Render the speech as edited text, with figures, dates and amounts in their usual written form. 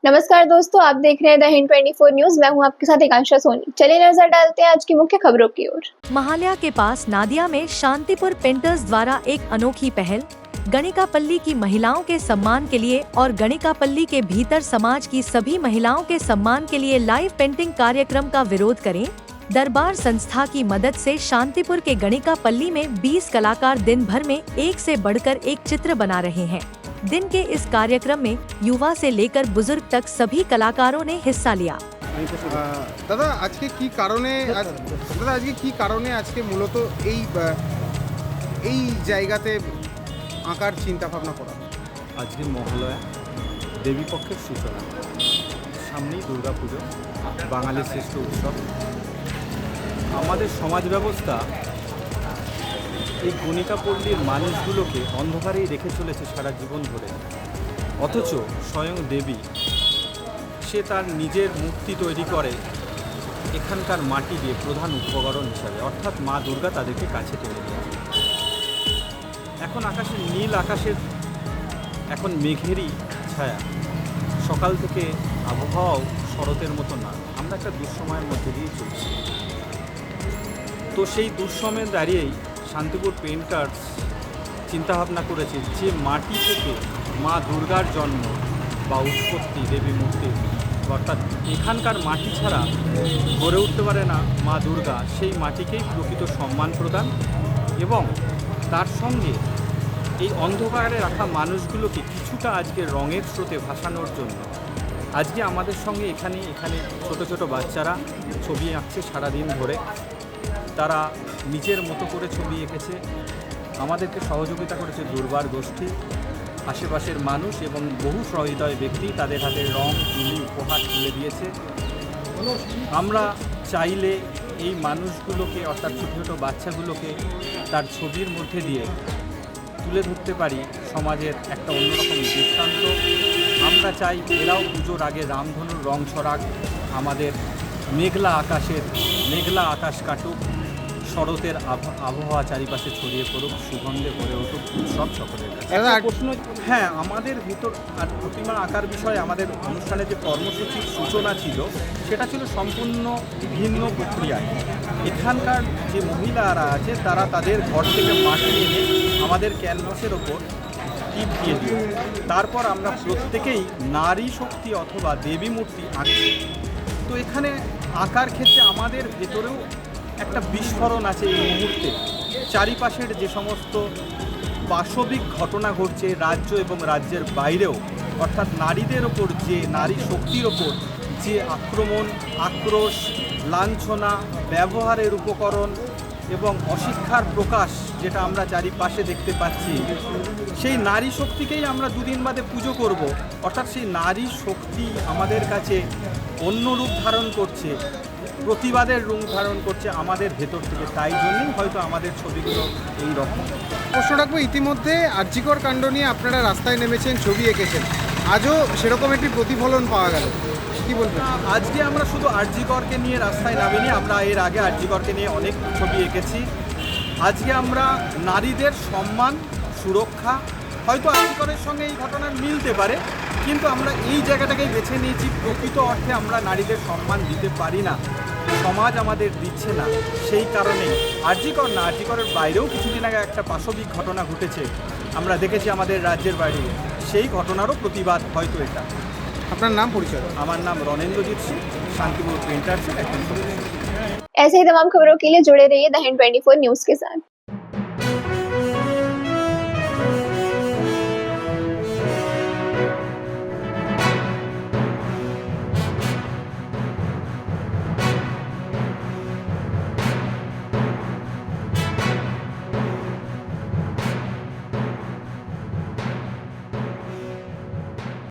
नमस्कार दोस्तों, आप देख रहे हैं द हिंद 24 न्यूज। मैं हूं आपके साथ एकांशा सोनी। चलिए नजर डालते हैं आज की मुख्य खबरों की ओर। महाल्या के पास नादिया में शांतिपुर पेंटर्स द्वारा एक अनोखी पहल। गणिकापल्ली की महिलाओं के सम्मान के लिए और गणिकापल्ली के भीतर समाज की सभी महिलाओं के सम्मान के लिए लाइव पेंटिंग कार्यक्रम का विरोध करें। दरबार संस्था की मदद से शांतिपुर के गणिकापल्ली में 20 कलाकार दिन भर में एक से बढ़कर एक चित्र बना रहे हैं। दिन के इस कार्यक्रम में युवा से लेकर बुजुर्ग तक सभी कलाकारों ने हिस्सा लिया। দাদা আজকে কি কারণে আজকে মূলত এই জায়গাতে আঁকার চিন্তা ভাবনা করা? আজকে মহালয়া, দেবী পক্ষের সূচনা, সামনেই দুর্গাপুজো, বাঙালির শ্রেষ্ঠ উৎসব। আমাদের সমাজ ব্যবস্থা এই গণিকাপল্লীর মানুষগুলোকে অন্ধকারেই রেখে চলেছে সারা জীবন ধরে, অথচ স্বয়ং দেবী সে তার নিজের মূর্তি তৈরি করে এখানকার মাটি দিয়ে প্রধান উপকরণ হিসাবে, অর্থাৎ মা দুর্গা তাদেরকে কাছে টেনে নিয়েছে। এখন আকাশের নীল আকাশের এখন মেঘেরই ছায়া। সকাল থেকে আবহাওয়াও শরতের মতো না, আমরা একটা দুঃসময়ের মধ্যে দিয়ে চলছি। তো সেই দুঃসময়ে দাঁড়িয়েই শান্তিপুর পেইন্টার্স চিন্তাভাবনা করেছে যে মাটি থেকে মা দুর্গার জন্ম বা উৎপত্তি দেবী মূর্তি, অর্থাৎ এখানকার মাটি ছাড়া গড়ে উঠতে পারে না মা দুর্গা, সেই মাটিকেই প্রকৃত সম্মান প্রদান এবং তার সঙ্গে এই অন্ধকারে রাখা মানুষগুলোকে কিছুটা আজকে রঙের স্রোতে ভাসানোর জন্য আজকে আমাদের সঙ্গে এখানে ছোট ছোট বাচ্চারা ছবি আঁকছে সারাদিন ধরে। তারা নিজের মতো করে ছবি এঁকেছে, আমাদেরকে সহযোগিতা করেছে দুর্বার গোষ্ঠী, আশেপাশের মানুষ এবং বহু সহৃদয় ব্যক্তি তাদের হাতে রং তুলি উপহার তুলে দিয়েছে। আমরা চাইলে এই মানুষগুলোকে অর্থাৎ ছোটো ছোটো বাচ্চাগুলোকে তার ছবির মধ্যে দিয়ে তুলে ধরতে পারি সমাজের একটা অন্যরকম দৃষ্টান্ত। আমরা চাই এরাও পুজোর আগে রামধনুর রং ছড়াক, আমাদের মেঘলা আকাশ কাটুক, শরতের আবহাওয়া চারিপাশে ছড়িয়ে পড়ুক, সুগন্ধে ভরে উঠুক উৎসব সকলের কাছে। প্রশ্ন, হ্যাঁ, আমাদের ভিতর আর প্রতিমা আঁকার বিষয়ে আমাদের অনুষ্ঠানে যে কর্মসূচির সূচনা ছিল সেটা ছিল সম্পূর্ণ ভিন্ন প্রক্রিয়ায়। এখানকার যে মহিলারা আছে তারা তাদের ঘর থেকে মাটি এনে আমাদের ক্যানভাসের ওপর টিপ দিয়ে দিল। তারপর আমরা প্রত্যেকেই নারী শক্তি অথবা দেবী মূর্তি আঁকছি। তো এখানে আঁকার ক্ষেত্রে আমাদের ভেতরেও একটা বিস্ফোরণ আছে এই মুহূর্তে। চারিপাশের যে সমস্ত পাশবিক ঘটনা ঘটছে রাজ্য এবং রাজ্যের বাইরেও, অর্থাৎ নারীদের ওপর যে নারী শক্তির ওপর যে আক্রমণ, আক্রোশ, লাঞ্ছনা, ব্যবহারের উপকরণ এবং অশিক্ষার প্রকাশ যেটা আমরা চারিপাশে দেখতে পাচ্ছি, সেই নারী শক্তিকেই আমরা দুদিন বাদে পুজো করব। অর্থাৎ সেই নারী শক্তি আমাদের কাছে অন্য রূপ ধারণ করছে, প্রতিবাদের রূপ ধারণ করছে আমাদের ভেতর থেকে। তাই জন্যই হয়তো আমাদের ছবিগুলো এই রকম। প্রশ্ন রাখবো, ইতিমধ্যে আরজিকর কাণ্ড নিয়ে আপনারা রাস্তায় নেমেছেন, ছবি এঁকেছেন, আজও সেরকম একটি প্রতিফলন পাওয়া গেল, কী বলবেন? আজকে আমরা শুধু আরজিকরকে নিয়ে রাস্তায় নামিনি, আমরা এর আগে আরজিকরকে নিয়ে অনেক ছবি এঁকেছি। আজকে আমরা নারীদের সম্মান, সুরক্ষা, হয়তো আরজিকরের সঙ্গে এই ঘটনার মিলতে পারে, কিন্তু আমরা এই জায়গাটাকেই বেছে নিয়েছি। প্রকৃত অর্থে আমরা নারীদের সম্মান দিতে পারি না, সমাজ আমাদের দিচ্ছে না। সেই কারণে আরজিকর না, আরজিকরের বাইরেও কিছুদিন আগে একটা পাশবিক ঘটনা ঘটেছে, আমরা দেখেছি আমাদের রাজ্যের বাইরে, সেই ঘটনারও প্রতিবাদ হয়তো এটা। আপনার নাম, পরিচয়? আমার নাম রণেন্দ্রজিৎ সিং, শান্তিপুর পেইন্টার্সের একজন সদস্য। ऐसे ही तमाम खबरों के लिए जुड़े रहिए द हिंद 24 न्यूज के साथ।